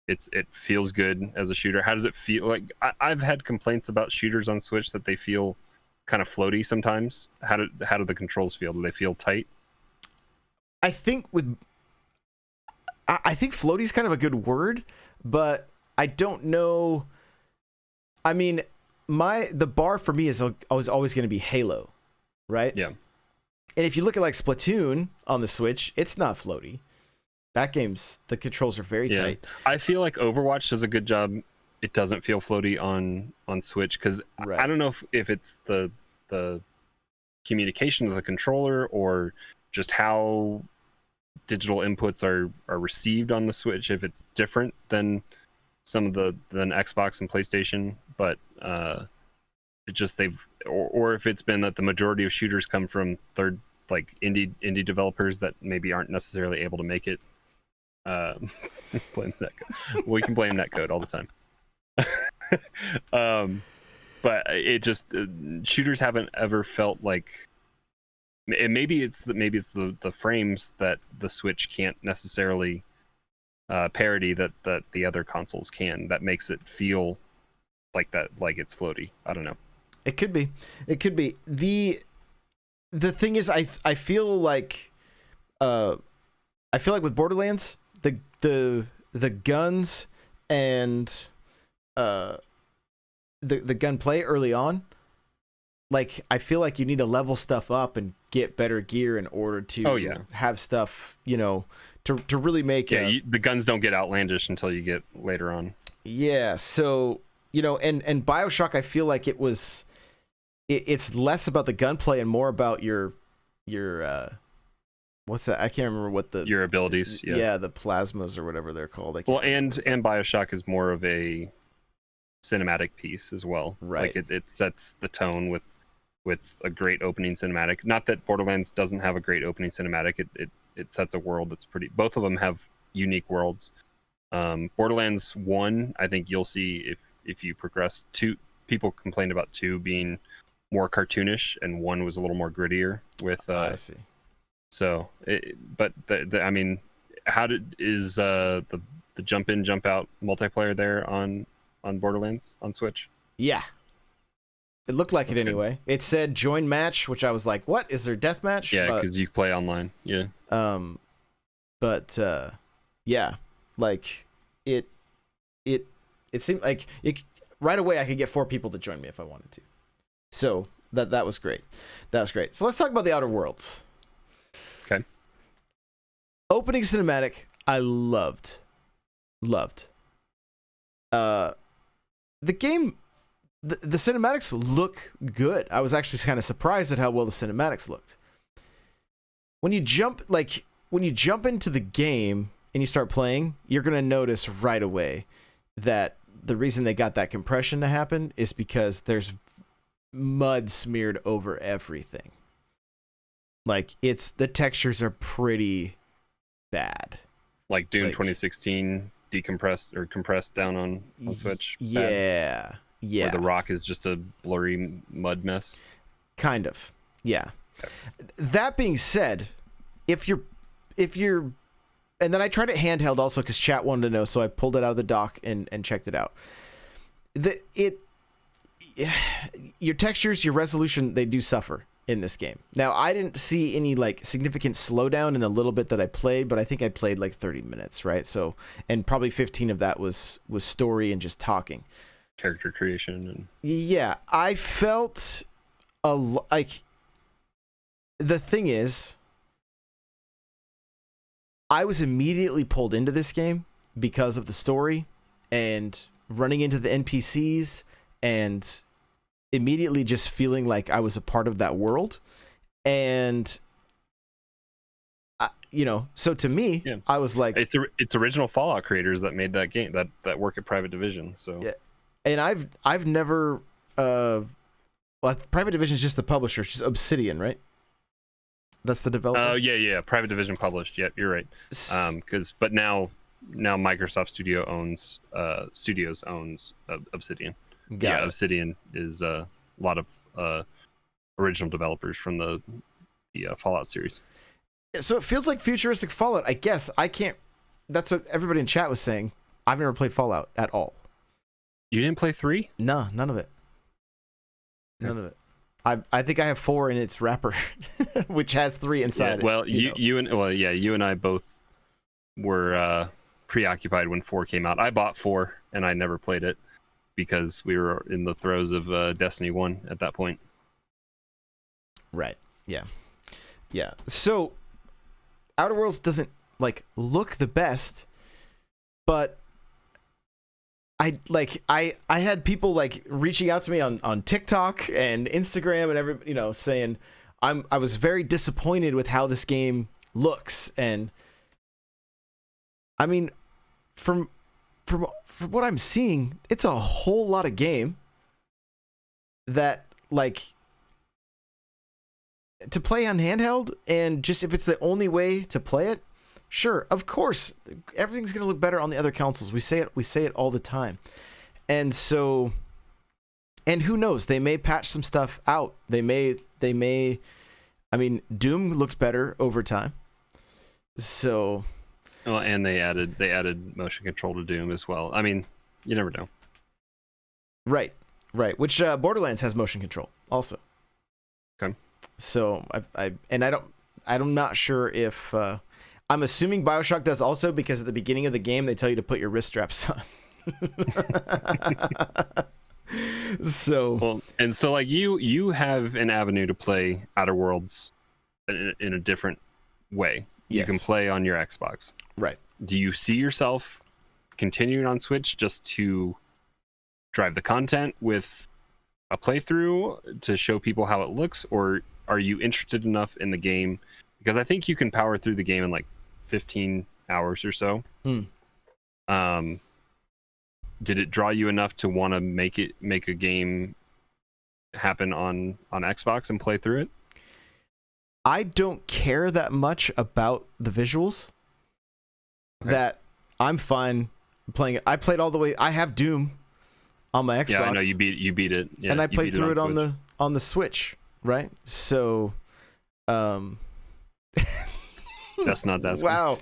It feels good as a shooter. How does it feel? Like I've had complaints about shooters on Switch that they feel kind of floaty sometimes. How do the controls feel? Do they feel tight? I think floaty is kind of a good word, but I don't know. I mean, the bar for me is always going to be Halo, right? Yeah. And if you look at like Splatoon on the Switch, it's not floaty. That the controls are very tight. I feel like Overwatch does a good job. It doesn't feel floaty on Switch because I don't know if it's the communication of the controller or just how digital inputs are received on the Switch, if it's different than some of than Xbox and PlayStation, but it just or if it's been that the majority of shooters come from third, like indie developers that maybe aren't necessarily able to make it. Blame netcode. We can blame netcode all the time. But it just shooters haven't ever felt like. And maybe it's the frames that the Switch can't necessarily parody that the other consoles can. That makes it feel like that, like it's floaty. I don't know. It could be. The thing is, I feel like with Borderlands, the guns and the gunplay early on, like I feel like you need to level stuff up and get better gear in order to have stuff, to really make the guns don't get outlandish until you get later on. Yeah, so and BioShock, I feel like it's less about the gunplay and more about your what's that? I can't remember what your abilities. Yeah, the plasmas or whatever they're called. And BioShock is more of a cinematic piece as well. Right. Like it sets the tone with a great opening cinematic. Not that Borderlands doesn't have a great opening cinematic. It sets a world that's pretty. Both of them have unique worlds. Borderlands 1, I think you'll see if you progress. 2, people complained about 2 being more cartoonish, and 1 was a little more grittier with. I see. So, I mean, is the jump in, jump out multiplayer there on Borderlands on Switch? Yeah. It looked like That's it anyway. Good. It said join match, which I was like, what? Is there deathmatch? Yeah, because you play online. Yeah. Yeah, like it seemed like right away I could get 4 people to join me if I wanted to. So that was great. So let's talk about the Outer Worlds. Okay. Opening cinematic, I loved. The game, the cinematics look good. I was actually kind of surprised at how well the cinematics looked. When you jump into the game and you start playing, you're going to notice right away that the reason they got that compression to happen is because there's mud smeared over everything. Like the textures are pretty bad. Like Doom 2016 decompressed or compressed down on Switch. Yeah. Where the rock is just a blurry mud mess. Kind of. Yeah. Okay. That being said, if you're and then I tried it handheld also because chat wanted to know, so I pulled it out of the dock and checked it out. Your textures, your resolution, they do suffer in this game. Now, I didn't see any like significant slowdown in the little bit that I played, but I think I played like 30 minutes, right? So, and probably 15 of that was story and just talking. Character creation. And yeah, I felt like the thing is, I was immediately pulled into this game because of the story and running into the NPCs and immediately just feeling like I was a part of that world. And, so to me, I was like... It's original Fallout creators that made that game, that work at Private Division. So yeah. And I've never... Private Division is just the publisher. It's just Obsidian, right? That's the developer. Oh yeah. Private Division published. Yep, you're right. But now Microsoft Studios owns Obsidian. Obsidian is a lot of original developers from the Fallout series. So it feels like futuristic Fallout. I guess I can't. That's what everybody in chat was saying. I've never played Fallout at all. You didn't play 3? No, none of it. None of it. I think I have 4 in its wrapper, which has 3 inside it. Well, you and I both were preoccupied when 4 came out. I bought 4 and I never played it because we were in the throes of Destiny 1 at that point. Right. Yeah. So, Outer Worlds doesn't look the best, but I had people reaching out to me on TikTok and Instagram and saying I was very disappointed with how this game looks. And I mean, from what I'm seeing, it's a whole lot of game that to play on handheld, and just if it's the only way to play it, sure, of course, everything's going to look better on the other consoles. We say it all the time. And so, and who knows? They may patch some stuff out. They may. I mean, Doom looks better over time. So. Well, and they added motion control to Doom as well. I mean, you never know. Right. Which Borderlands has motion control also. Okay. So I'm not sure if I'm assuming BioShock does also, because at the beginning of the game they tell you to put your wrist straps on. So. Well, and so like you have an avenue to play Outer Worlds in a different way. Yes. You can play on your Xbox. Right. Do you see yourself continuing on Switch just to drive the content with a playthrough to show people how it looks, or are you interested enough in the game? Because I think you can power through the game in like 15 hours or so. Did it draw you enough to want to make a game happen on Xbox and play through it? I don't care that much about the visuals. Okay. That I'm fine playing it. I played all the way. I have Doom on my Xbox. Yeah, I know you beat it. Yeah, and I played through it on the Switch, right? So, that's not that. Wow.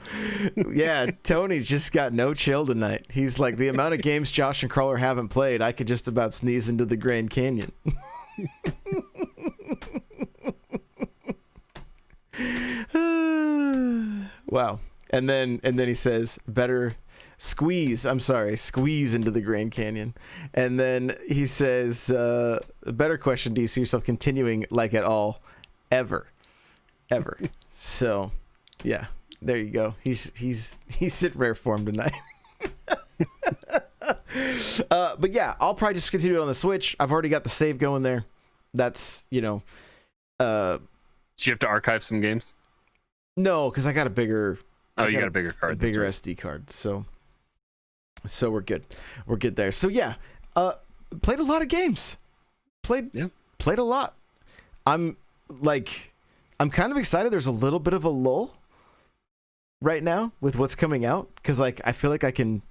Yeah, Tony's just got no chill tonight. He's like, the amount of games Josh and Crawler haven't played, I could just about sneeze into the Grand Canyon. Wow. And then he says, squeeze into the Grand Canyon. And then he says, a better question, do you see yourself continuing like at all ever? So yeah, there you go. He's in rare form tonight. But yeah, I'll probably just continue it on the Switch. I've already got the save going there. That's, do you have to archive some games? No, because I got a bigger. Oh, you got a bigger card. A bigger SD card. So we're good. We're good there. So yeah, played a lot of games. Played a lot. I'm kind of excited. There's a little bit of a lull right now with what's coming out, because like I feel like I can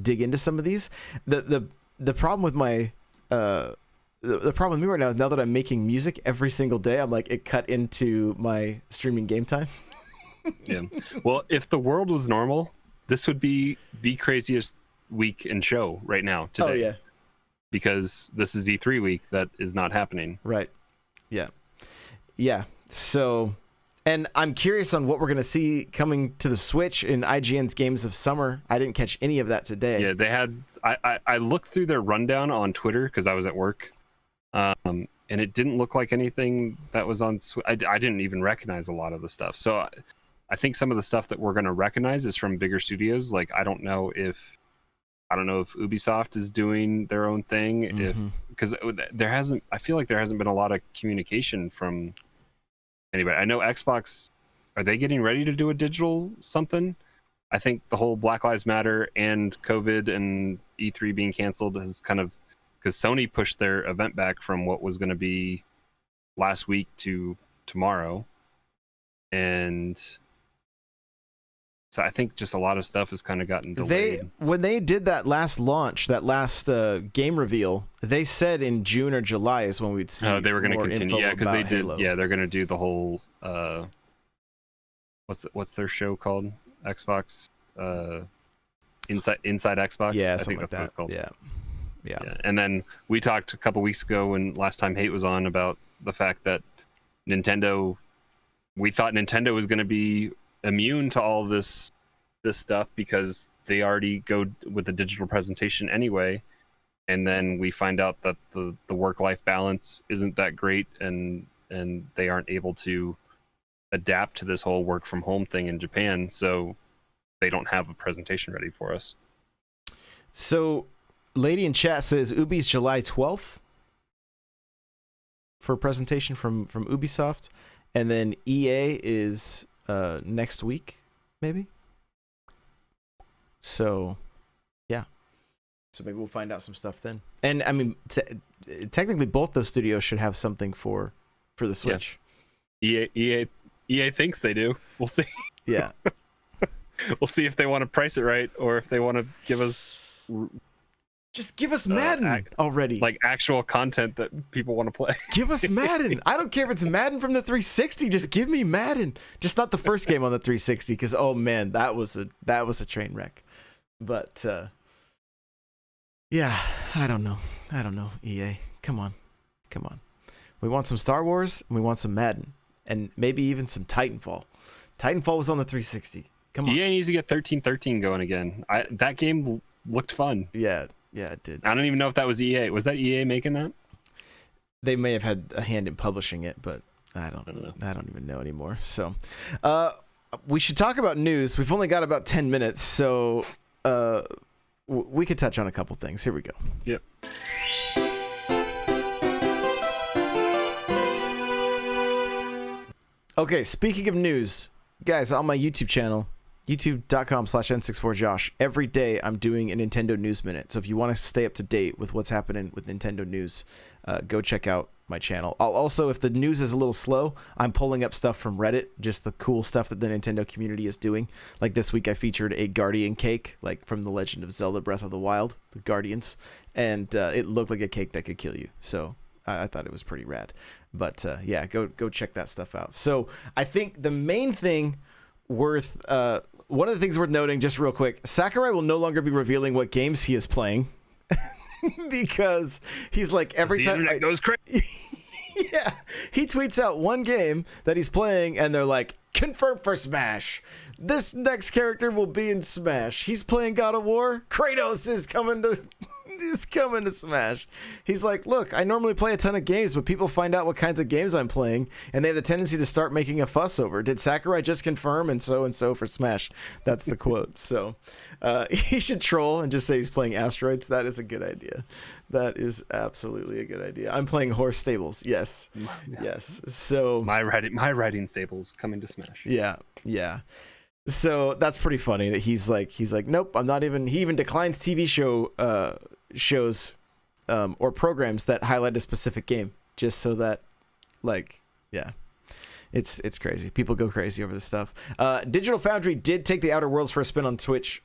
dig into some of these. The problem with my the problem with me right now is, now that I'm making music every single day, I'm like, it cut into my streaming game time. Yeah. Well, if the world was normal, this would be the craziest week and show right now today. Oh yeah. Because this is E3 week that is not happening. Right. Yeah. Yeah. So, and I'm curious on what we're going to see coming to the Switch in IGN's Games of Summer. I didn't catch any of that today. Yeah, they had, I looked through their rundown on Twitter because I was at work. And it didn't look like anything that was on Switch. I didn't even recognize a lot of the stuff. So I think some of the stuff that we're going to recognize is from bigger studios. Like, I don't know if Ubisoft is doing their own thing, because I feel like there hasn't been a lot of communication from anybody. I know Xbox, are they getting ready to do a digital something? I think the whole Black Lives Matter and COVID and E3 being canceled has kind of, because Sony pushed their event back from what was going to be last week to tomorrow. And so I think just a lot of stuff has kind of gotten delayed. When they did that last launch, that last game reveal, they said in June or July is when we'd see. Oh, they were going to continue. Yeah, because they did. Halo. Yeah, they're going to do the whole. What's their show called? Xbox. Inside Xbox. Yeah, I think that's what it's called. Yeah. And then we talked a couple weeks ago when last time Hate was on about the fact that Nintendo. We thought Nintendo was going to be immune to all this stuff because they already go with the digital presentation anyway, and then we find out that the work-life balance isn't that great, and they aren't able to adapt to this whole work from home thing in Japan, so they don't have a presentation ready for us. So lady in chat says Ubi's July 12th for a presentation from Ubisoft, and then EA is next week, maybe. So, yeah. So maybe we'll find out some stuff then. And I mean, technically, both those studios should have something for the Switch. Yeah. EA thinks they do. We'll see. Yeah. We'll see if they want to price it right or if they want to give us Just give us Madden already. Like actual content that people want to play. Give us Madden. I don't care if it's Madden from the 360. Just give me Madden. Just not the first game on the 360, because oh man, that was a train wreck. But yeah, I don't know. EA, come on. We want some Star Wars and we want some Madden and maybe even some Titanfall. Titanfall was on the 360. Come on. EA needs to get 1313 going again. That game looked fun. Yeah, it did. I don't even know if that was EA. Was that EA making that? They may have had a hand in publishing it, but I don't know. I don't even know anymore. So, we should talk about news. We've only got about 10 minutes, so we could touch on a couple things. Here we go. Yep. Okay, speaking of news, guys, on my YouTube channel, youtube.com/n64josh, every day I'm doing a Nintendo News Minute. So if you want to stay up to date with what's happening with Nintendo news, go check out my channel. I'll also, if the news is a little slow, I'm pulling up stuff from Reddit, just the cool stuff that the Nintendo community is doing. Like this week I featured a Guardian cake, like from The Legend of Zelda Breath of the Wild, the Guardians, and it looked like a cake that could kill you. So I thought it was pretty rad. But yeah, go check that stuff out. So I think the main thing worth one of the things worth noting, just real quick, Sakurai will no longer be revealing what games he is playing because he's like every time it goes crazy. Yeah, he tweets out one game that he's playing and they're like, confirmed for Smash. This next character will be in Smash. He's playing God of War. Kratos is coming to Smash. He's like, look, I normally play a ton of games, but people find out what kinds of games I'm playing, and they have the tendency to start making a fuss over. Did Sakurai just confirm and so for Smash? That's the quote. So he should troll and just say he's playing Asteroids. That is a good idea. That is absolutely a good idea. I'm playing Horse Stables. Yes. Yes. So my riding stables coming to Smash. Yeah. So that's pretty funny that he's like, nope, I'm not even. He even declines TV shows or programs that highlight a specific game, just so that, like, yeah, it's crazy. People go crazy over this stuff. Digital Foundry did take the Outer Worlds for a spin on Switch,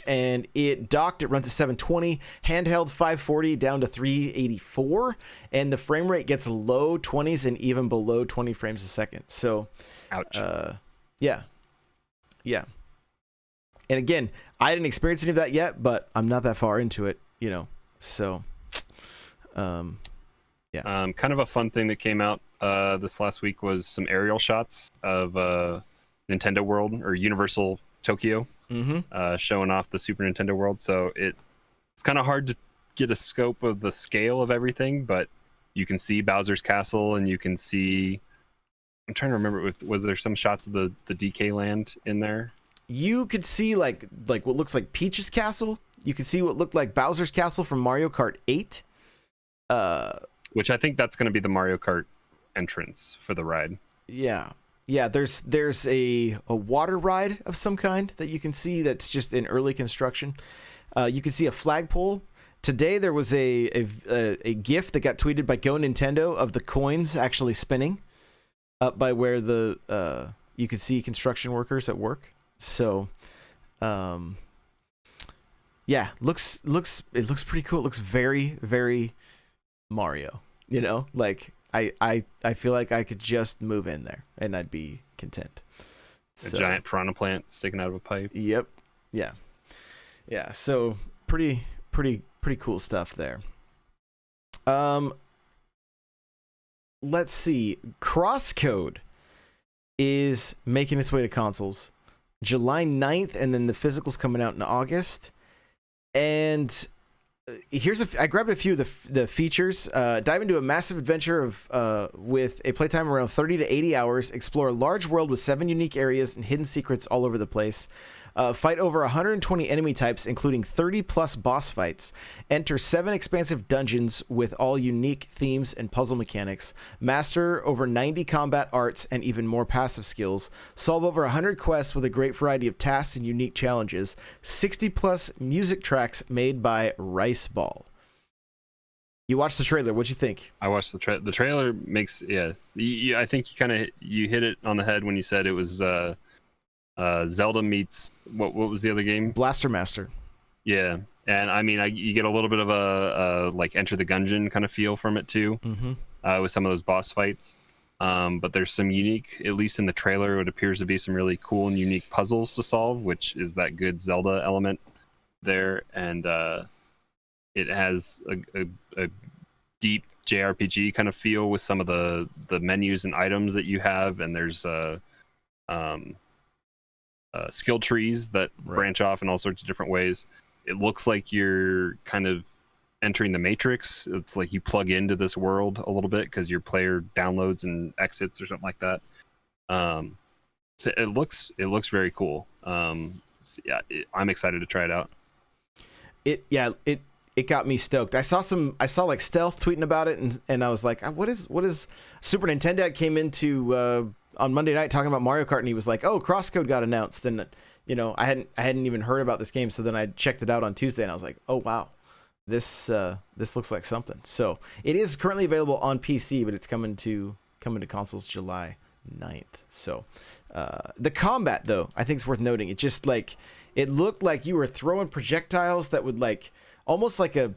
and it docked. It runs at 720, handheld 540 down to 384, and the frame rate gets low 20s and even below 20 frames a second. So, ouch. Yeah. And again, I didn't experience any of that yet, but I'm not that far into it, So, yeah. Kind of a fun thing that came out this last week was some aerial shots of Nintendo World or Universal Tokyo, showing off the Super Nintendo World. So it's kind of hard to get a scope of the scale of everything, but you can see Bowser's Castle, and you can see. I'm trying to remember. Was there some shots of the DK Land in there? You could see like what looks like Peach's Castle. You could see what looked like Bowser's Castle from Mario Kart 8. Which I think that's going to be the Mario Kart entrance for the ride. Yeah. There's a water ride of some kind that you can see that's just in early construction. You can see a flagpole. Today there was a GIF that got tweeted by Go Nintendo of the coins actually spinning up by where you could see construction workers at work. So, yeah, it looks pretty cool. It looks very, very Mario. Like I feel like I could just move in there and I'd be content. A giant piranha plant sticking out of a pipe. Yep. Yeah. So pretty cool stuff there. Let's see. Crosscode is making its way to consoles July 9th, and then the physical's coming out in August. And I grabbed a few of the features. Dive into a massive adventure with a playtime around 30 to 80 hours. Explore a large world with 7 unique areas and hidden secrets all over the place. Fight over 120 enemy types, including 30 plus boss fights. Enter 7 expansive dungeons with all unique themes and puzzle mechanics. Master over 90 combat arts and even more passive skills. Solve over 100 quests with a great variety of tasks and unique challenges. 60 plus music tracks made by Rice Ball. You watched the trailer. What'd you think? I watched the trailer. The trailer makes I think you hit it on the head when you said it was Zelda meets what was the other game? Blaster Master. Yeah, And I mean, you get a little bit of a like Enter the Gungeon kind of feel from it too, with some of those boss fights. But there's some unique, at least in the trailer, it appears to be some really cool and unique puzzles to solve, which is that good Zelda element there. And it has a deep JRPG kind of feel with some of the menus and items that you have, and there's skill trees that branch off in all sorts of different ways. It looks like you're kind of entering the Matrix. It's like you plug into this world a little bit because your player downloads and exits or something like that. So it looks very cool. I'm excited to try it out. It got me stoked. I saw like Stealth tweeting about it, and I was like, what is Super Nintendo came into on Monday night talking about Mario Kart, and he was like, oh, Crosscode got announced, and I hadn't even heard about this game. So then I checked it out on Tuesday, and I was like, oh wow, this looks like something. So it is currently available on PC, but it's coming to consoles July 9th. So the combat, though, I think it's worth noting. It just like it looked like you were throwing projectiles that would like almost like a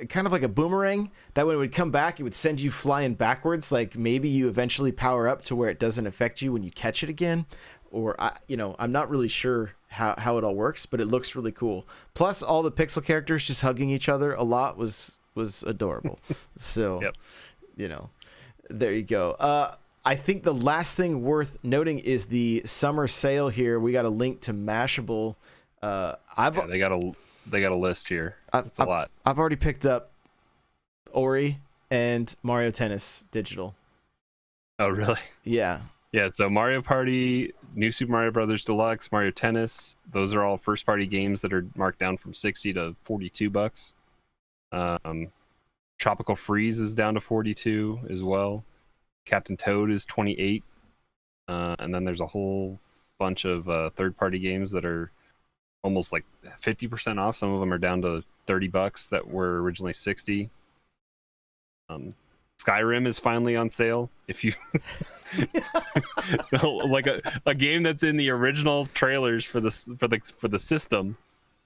kind of like a boomerang, that when it would come back, it would send you flying backwards. Like maybe you eventually power up to where it doesn't affect you when you catch it again. Or I'm not really sure how it all works, but it looks really cool. Plus, all the pixel characters just hugging each other a lot was adorable. So, there you go. I think the last thing worth noting is the summer sale here. We got a link to Mashable. They got a list here. It's a lot. I've already picked up Ori and Mario Tennis digital. Oh, really? Yeah. Yeah, so Mario Party, New Super Mario Brothers Deluxe, Mario Tennis, those are all first-party games that are marked down from $60 to $42. Tropical Freeze is down to $42 as well. Captain Toad is $28. And then there's a whole bunch of third-party games that are almost like 50% off. Some of them are down to $30 that were originally $60. Skyrim is finally on sale. If you like a game that's in the original trailers for the system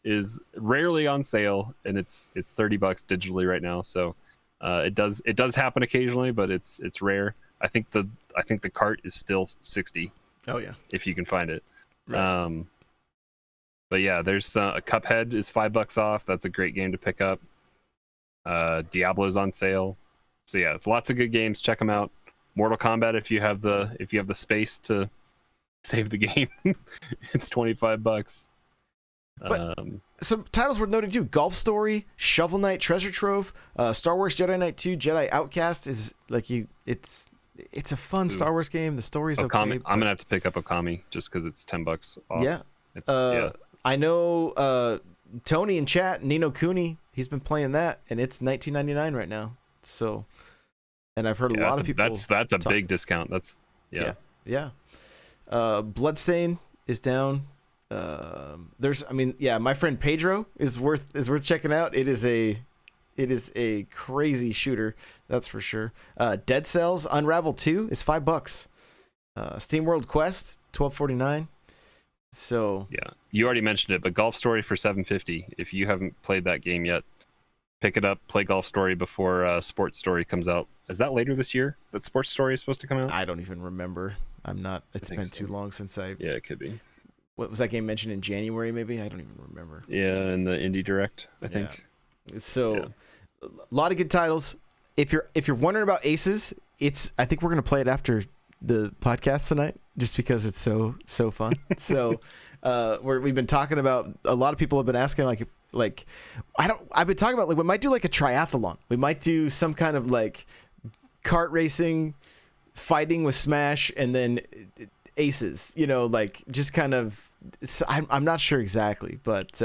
is rarely on sale, and it's $30 digitally right now. So it does happen occasionally, but it's rare. I think the cart is still $60. Oh yeah, if you can find it. Right. But yeah, there's a Cuphead is $5 off. That's a great game to pick up. Diablo's on sale. So yeah, lots of good games. Check them out. Mortal Kombat, if you have the space to save the game, it's $25. But some titles worth noting too: Golf Story, Shovel Knight Treasure Trove, Star Wars Jedi Knight 2, Jedi Outcast is like it's a fun Star Wars game. The story's okay. I'm gonna have to pick up Okami just because it's $10 off. Yeah. I know Tony in chat, Nino Cooney, he's been playing that, and it's $19.99 right now. So, and I've heard a lot of people. That's a big discount. That's yeah. Bloodstain is down. My friend Pedro is worth checking out. It is a crazy shooter, that's for sure. Dead Cells Unravel 2 is $5. SteamWorld Quest $12.49. So yeah, you already mentioned it, but Golf Story for $7.50. If you haven't played that game yet, pick it up, play Golf Story before Sports Story comes out. Is that later this year that Sports Story is supposed to come out? I don't even remember. It's been too long since I. Yeah, it could be. What was that game mentioned in January? Maybe I don't even remember. Yeah, in the Indie Direct, I think. So, a lot of good titles. If you're wondering about Aces, I think we're gonna play it after the podcast tonight, just because it's so fun. So, we've been talking about. A lot of people have been asking I've been talking about we might do like a triathlon. We might do some kind of like kart racing, fighting with Smash, and then Aces. Just kind of. I'm not sure exactly, but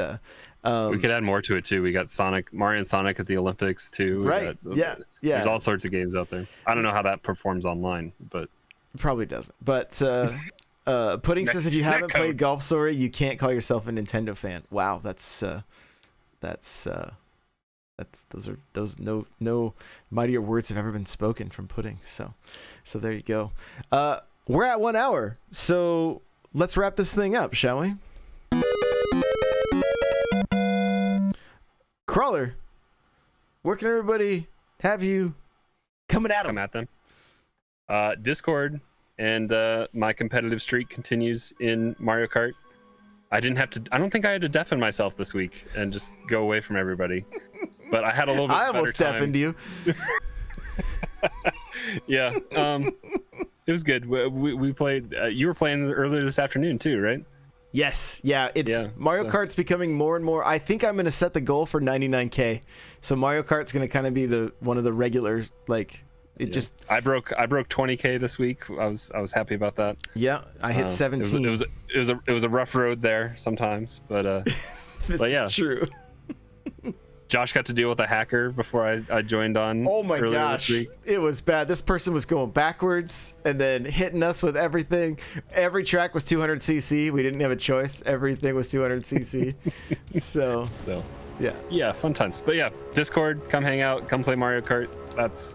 we could add more to it too. We got Mario and Sonic at the Olympics too. Right? Yeah. There's all sorts of games out there. I don't know how that performs online, but it probably doesn't. But Pudding says if you haven't played Golf Story, you can't call yourself a Nintendo fan. Wow, those no mightier words have ever been spoken from Pudding. So there you go. We're at 1 hour, so let's wrap this thing up, shall we? Crawler, where can everybody have you coming at them? Come at them. Discord, and my competitive streak continues in Mario Kart. I don't think I had to deafen myself this week and just go away from everybody. But I had a little bit I better almost time. deafened you. Yeah. It was good. We played. You were playing earlier this afternoon too, right? Yes, yeah. Mario Kart's becoming more and more. I think I'm gonna set the goal for 99K. So Mario Kart's gonna kind of be one of the regular just. I broke 20K this week. I was happy about that. Yeah, I hit 17. It was a rough road there sometimes, but this but yeah, is true. Josh got to deal with a hacker before I joined on. Oh my earlier gosh, this week. it was bad. This person was going backwards and then hitting us with everything. Every track was 200cc. We didn't have a choice. Everything was 200cc. so yeah, fun times. But yeah, Discord, come hang out, come play Mario Kart. That's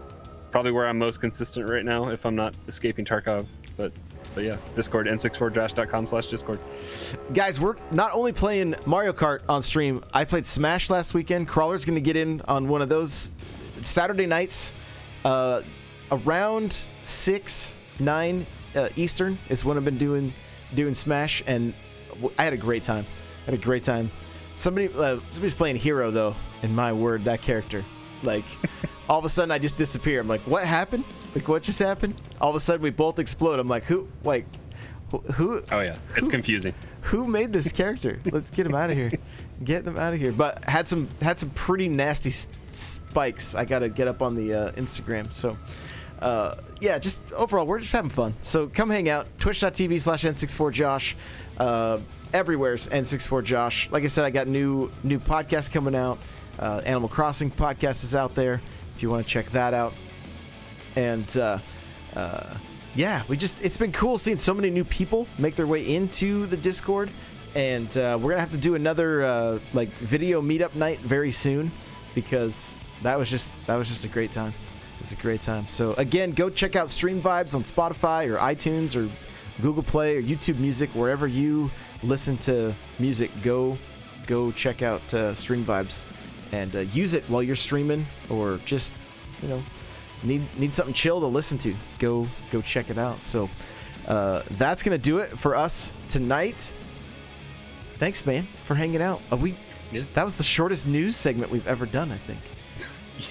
probably where I'm most consistent right now, if I'm not escaping Tarkov. But yeah, Discord, n64josh.com/discord. Guys, we're not only playing Mario Kart on stream. I played Smash last weekend. Crawler's going to get in on one of those Saturday nights around 6, 9 Eastern is when I've been doing Smash, and I had a great time. Somebody's playing Hero, though, and my word, that character. Like, all of a sudden, I just disappear. I'm like, what happened? Like, what just happened? All of a sudden, we both explode. I'm like, who? Oh yeah, it's confusing. Who made this character? Let's get him out of here. Get them out of here. But had some pretty nasty spikes. I gotta get up on the Instagram. So, yeah, just overall, we're just having fun. So come hang out. Twitch.tv/N64Josh. Everywhere's N64Josh. Like I said, I got new podcasts coming out. Animal Crossing podcast is out there if you want to check that out. And yeah, it's been cool seeing so many new people make their way into the Discord, and we're gonna have to do another video meetup night very soon, because that was just a great time. It was a great time. So again, go check out Stream Vibes on Spotify or iTunes or Google Play or YouTube Music, wherever you listen to music. Go check out Stream Vibes and use it while you're streaming, or just need something chill to listen to. Go check it out. So that's gonna do it for us tonight. Thanks, man, for hanging out. That was the shortest news segment we've ever done, I think.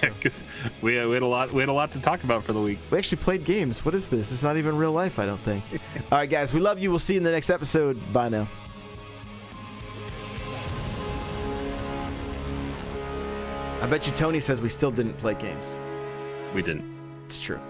Yeah, because we had a lot to talk about for the week. We actually played games. What is this? It's not even real life, I don't think. All right, guys, we love you. We'll see you in the next episode. Bye now. I bet you Tony says we still didn't play games. We didn't. It's true.